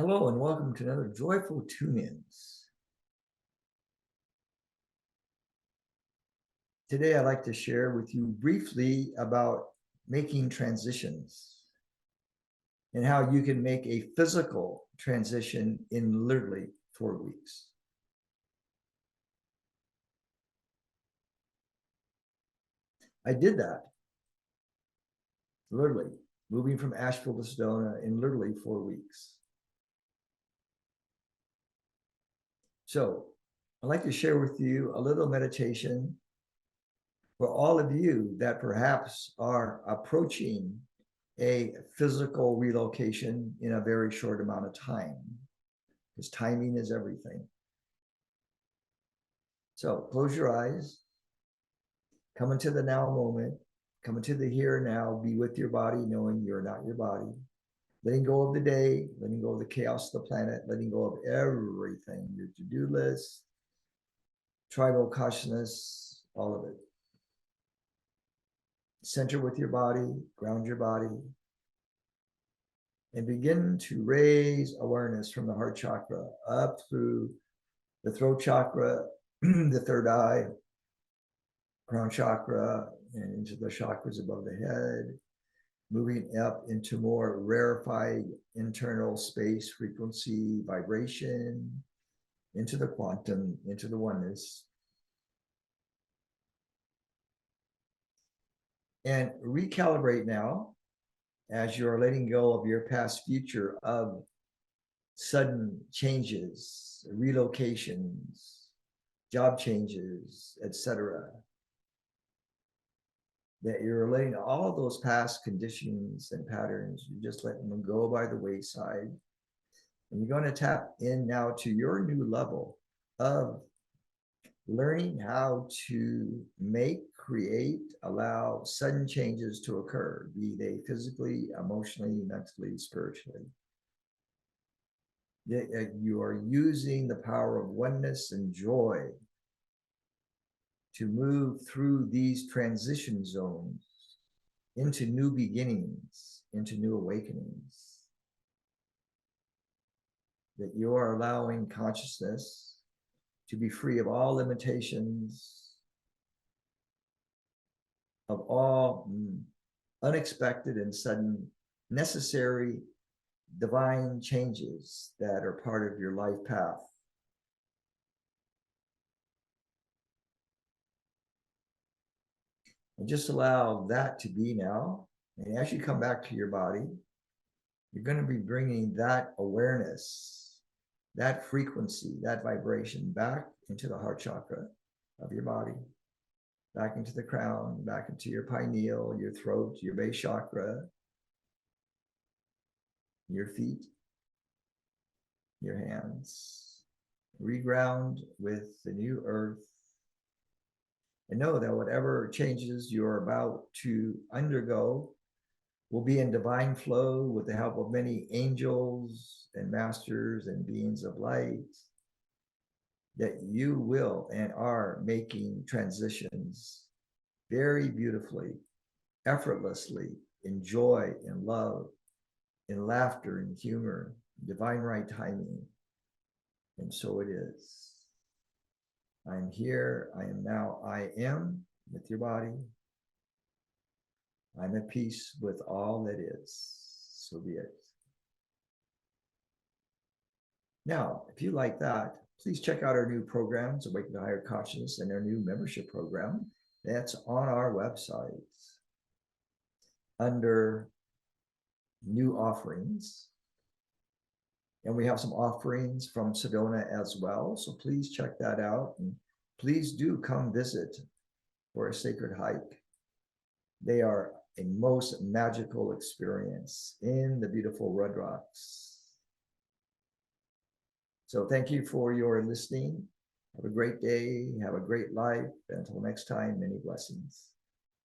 Hello and welcome to another Joyful Tune-Ins. Today I'd like to share with you briefly about making transitions and how you can make a physical transition in literally 4 weeks. I did that, literally, moving from Asheville to Sedona in literally 4 weeks. So I'd like to share with you a little meditation for all of you that perhaps are approaching a physical relocation in a very short amount of time, because timing is everything. So close your eyes, come into the now moment, come into the here and now, be with your body, knowing you're not your body, letting go of the day, letting go of the chaos of the planet, letting go of everything, your to-do list, tribal consciousness, all of it. Center with your body, ground your body, and begin to raise awareness from the heart chakra up through the throat chakra, the third eye, crown chakra, and into the chakras above the head, moving up into more rarefied internal space, frequency, vibration, into the quantum, into the oneness. And recalibrate now as you're letting go of your past future of sudden changes, relocations, job changes, etc. That you're letting all those past conditions and patterns, you just let them go by the wayside. And you're going to tap in now to your new level of learning how to make, create, allow sudden changes to occur, be they physically, emotionally, mentally, spiritually. You are using the power of oneness and joy to move through these transition zones into new beginnings, into new awakenings. That you are allowing consciousness to be free of all limitations, of all unexpected and sudden necessary divine changes that are part of your life path. And just allow that to be now. And as you come back to your body, you're going to be bringing that awareness, that frequency, that vibration back into the heart chakra of your body, back into the crown, back into your pineal, your throat, your base chakra, your feet, your hands. Reground with the new earth. And know that whatever changes you're about to undergo will be in divine flow with the help of many angels and masters and beings of light, that you will and are making transitions very beautifully, effortlessly, in joy, in love, in laughter, in humor, divine right timing. And so it is. I'm here, I am now, I am with your body. I'm at peace with all that is. So be it. Now, if you like that, please check out our new programs, Awaken to Higher Consciousness, and our new membership program. That's on our website under new offerings. And we have some offerings from Sedona as well. So please check that out. And please do come visit for a sacred hike. They are a most magical experience in the beautiful Red Rocks. So thank you for your listening. Have a great day. Have a great life. Until next time, many blessings.